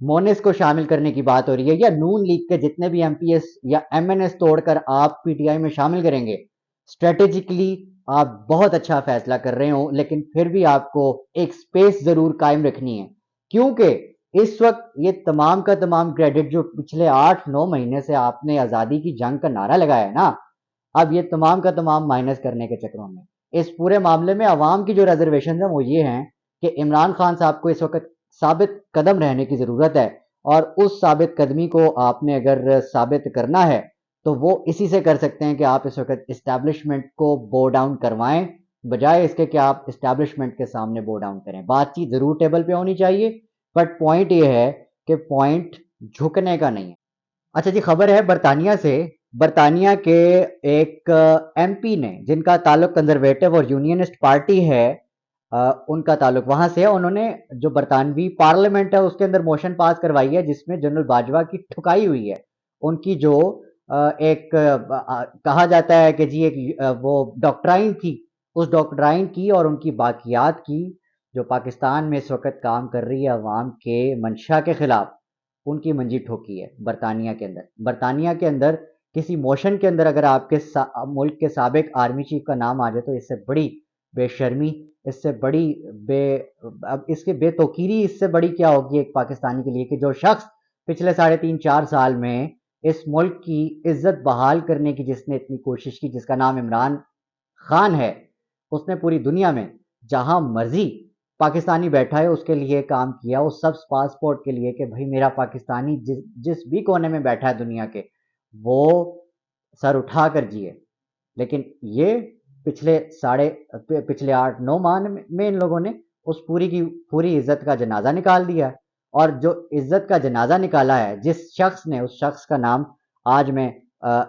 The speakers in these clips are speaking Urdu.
مونس کو شامل کرنے کی بات ہو رہی ہے، یا نون لیگ کے جتنے بھی ایم پی ایس یا ایم این ایس توڑ کر آپ پی ٹی آئی میں شامل کریں گے، اسٹریٹجکلی آپ بہت اچھا فیصلہ کر رہے ہوں، لیکن پھر بھی آپ کو ایک سپیس ضرور قائم رکھنی ہے، کیونکہ اس وقت یہ تمام کا تمام کریڈٹ جو پچھلے 8-9 مہینے سے آپ نے آزادی کی جنگ کا نعرہ لگایا ہے نا، اب یہ تمام کا تمام مائنس کرنے کے چکروں میں اس پورے معاملے میں عوام کی جو ریزرویشن ہیں وہ یہ ہیں کہ عمران خان صاحب کو اس وقت ثابت قدم رہنے کی ضرورت ہے، اور اس ثابت قدمی کو آپ نے اگر ثابت کرنا ہے تو وہ اسی سے کر سکتے ہیں کہ آپ اس وقت اسٹیبلشمنٹ کو بو ڈاؤن کروائیں، بجائے اس کے کہ آپ اسٹیبلشمنٹ کے سامنے بو ڈاؤن کریں۔ بات چیت ضرور ٹیبل پہ ہونی چاہیے، بٹ پوائنٹ یہ ہے کہ پوائنٹ جھکنے کا نہیں ہے۔ اچھا جی، خبر ہے برطانیہ سے۔ برطانیہ کے ایک ایم پی نے، جن کا تعلق کنزرویٹو اور یونینسٹ پارٹی ہے، ان کا تعلق وہاں سے ہے، انہوں نے جو برطانوی پارلیمنٹ ہے اس کے اندر موشن پاس کروائی ہے جس میں جنرل باجوہ کی ٹھکائی ہوئی ہے۔ ان کی جو ایک کہا جاتا ہے کہ جی ایک وہ ڈاکٹرائن تھی، اس ڈاکٹرائن کی اور ان کی باقیات کی جو پاکستان میں اس وقت کام کر رہی ہے عوام کے منشا کے خلاف، ان کی منجی ٹھوکی ہے برطانیہ کے اندر۔ برطانیہ کے اندر کسی موشن کے اندر اگر آپ کے ملک کے سابق آرمی چیف کا نام آ جائے تو اس سے بڑی بے شرمی، اس سے بڑی اب اس کے بے توقیری اس سے بڑی کیا ہوگی ایک پاکستانی کے لیے، کہ جو شخص پچھلے 3.5-4 سال میں اس ملک کی عزت بحال کرنے کی جس نے اتنی کوشش کی، جس کا نام عمران خان ہے، اس نے پوری دنیا میں جہاں مرضی پاکستانی بیٹھا ہے اس کے لیے کام کیا، اس سب پاسپورٹ کے لیے کہ بھائی میرا پاکستانی جس بھی کونے میں بیٹھا ہے دنیا کے، وہ سر اٹھا کر جیے۔ لیکن یہ پچھلے 8-9 ماہ میں ان لوگوں نے اس پوری کی پوری عزت کا جنازہ نکال دیا ہے، اور جو عزت کا جنازہ نکالا ہے جس شخص نے، اس شخص کا نام آج میں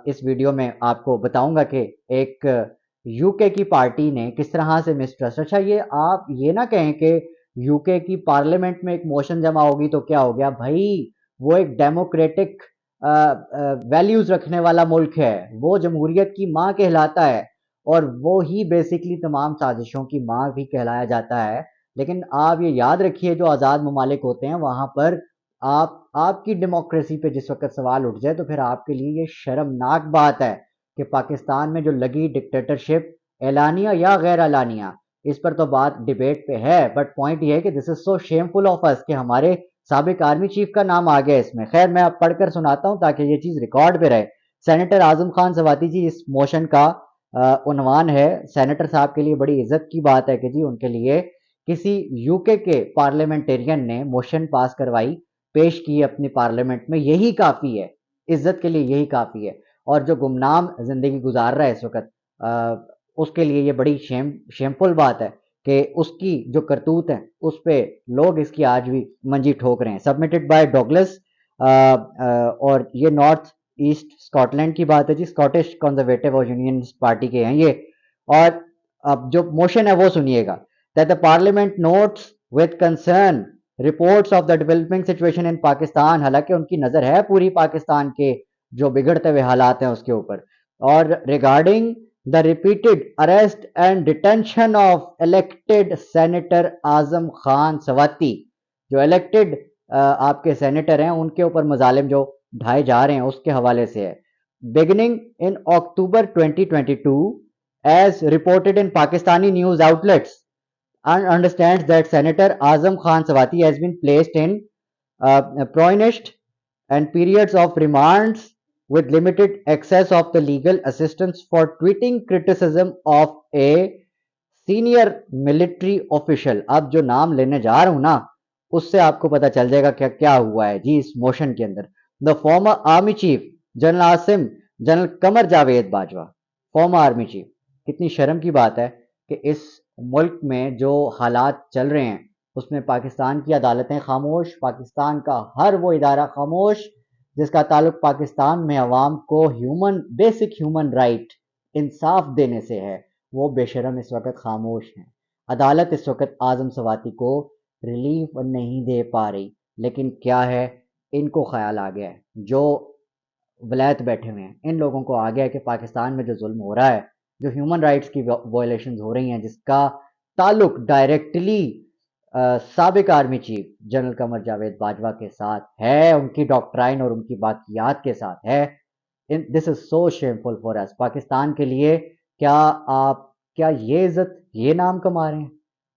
اس ویڈیو میں آپ کو بتاؤں گا کہ ایک یو کے کی پارٹی نے کس طرح سے مسٹرسٹ۔ اچھا، یہ آپ یہ نہ کہیں کہ یو کے کی پارلیمنٹ میں ایک موشن جمع ہوگی تو کیا ہو گیا بھائی، وہ ایک ڈیموکریٹک ویلیوز رکھنے والا ملک ہے، وہ جمہوریت کی ماں کہلاتا ہے، اور وہ ہی بیسکلی تمام سازشوں کی ماں بھی کہلایا جاتا ہے۔ لیکن آپ یہ یاد رکھیے، جو آزاد ممالک ہوتے ہیں وہاں پر آپ کی ڈیموکریسی پہ جس وقت سوال اٹھ جائے تو پھر آپ کے لیے یہ شرمناک بات ہے کہ پاکستان میں جو لگی ڈکٹیٹرشپ، اعلانیہ یا غیر اعلانیہ، اس پر تو بات ڈیبیٹ پہ ہے، بٹ پوائنٹ یہ ہے کہ دس از سو شیم فل آف اس کہ ہمارے سابق آرمی چیف کا نام آ گیا اس میں۔ خیر، میں اب پڑھ کر سناتا ہوں تاکہ یہ چیز ریکارڈ پہ رہے۔ سینیٹر اعظم خان سواتی جی، اس موشن کا عنوان ہے، سینیٹر صاحب کے لیے بڑی عزت کی بات ہے کہ جی ان کے لیے کسی یو کے پارلیمنٹیرین نے موشن پاس کروائی، پیش کی اپنی پارلیمنٹ میں، یہی کافی ہے، عزت کے لیے یہی کافی ہے۔ اور جو گمنام زندگی گزار رہا ہے اس وقت، اس کے لیے یہ بڑی شیمفل بات ہے کہ اس کی جو کرتوت ہے اس پہ لوگ اس کی آج بھی منجی ٹھوک رہے ہیں۔ سبمٹڈ بائی ڈوگلس، اور یہ نارتھ ایسٹ اسکاٹ لینڈ کی بات ہے جی، اسکاٹش کنزرویٹو اور یونینسٹ پارٹی کے ہیں یہ۔ اور اب جو موشن ہے وہ سنیے گا۔ that the parliament notes with concern reports of the developing situation in Pakistan، حالانکہ ان کی نظر ہے پوری پاکستان کے جو بگڑتے ہوئے حالات ہیں اس کے اوپر، اور regarding the repeated arrest and detention of elected senator Azam Khan Swati, جو elected آپ کے سینیٹر ہیں ان کے اوپر مظالم جو ڈھائے جا رہے ہیں اس کے حوالے سے ہے۔ beginning in October 2022 as reported in Pakistani news outlets and understands that Senator Azam Khan Sawati has been placed in proinished and periods of remands with limited access of the legal assistance for tweeting criticism of a senior military official۔ اب جو نام لینے جا رہا ہوں نا اس سے آپ کو پتا چل جائے گا کیا ہوا ہے جی اس موشن کے اندر۔ the former army chief general Asim, general Qamar Javed Bajwa, former army chief. کتنی شرم کی بات ہے کہ اس ملک میں جو حالات چل رہے ہیں اس میں پاکستان کی عدالتیں خاموش، پاکستان کا ہر وہ ادارہ خاموش جس کا تعلق پاکستان میں عوام کو بیسک ہیومن رائٹ انصاف دینے سے ہے، وہ بے شرم اس وقت خاموش ہیں۔ عدالت اس وقت اعظم سواتی کو ریلیف نہیں دے پا رہی، لیکن کیا ہے، ان کو خیال آ گیا ہے، جو ولایت بیٹھے ہوئے ہیں ان لوگوں کو آ گیا ہے کہ پاکستان میں جو ظلم ہو رہا ہے، جو ہیومن رائٹس کی وائلیشنز ہو رہی ہیں، جس کا تعلق ڈائریکٹلی سابق army chief general Qamar Javed Bajwa کے ساتھ ہے، ان کی ڈاکٹرائن اور ان کی باقیات کے ساتھ ہے. دس از سو شیمفل فار اس. پاکستان کے لیے کیا آپ کیا یہ عزت یہ نام کما رہے ہیں؟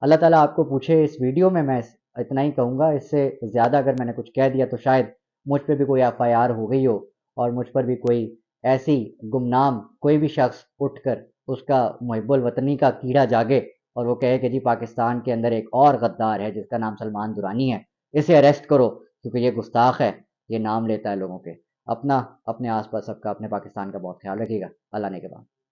اللہ تعالیٰ آپ کو پوچھے. اس ویڈیو میں اتنا ہی کہوں گا، اس سے زیادہ اگر میں نے کچھ کہہ دیا تو شاید مجھ پہ بھی کوئی ایف آئی آر ہو گئی ہو اور مجھ پر بھی کوئی ایسی گمنام کوئی بھی شخص اٹھ کر اس کا محب الوطنی کا کیڑا جاگے اور وہ کہے کہ جی پاکستان کے اندر ایک اور غدار ہے جس کا نام سلمان درانی ہے، اسے اریسٹ کرو کیونکہ یہ گستاخ ہے، یہ نام لیتا ہے لوگوں کے. اپنا اپنے آس پاس سب کا اپنے پاکستان کا بہت خیال رکھیے گا. اللہ نے کے بعد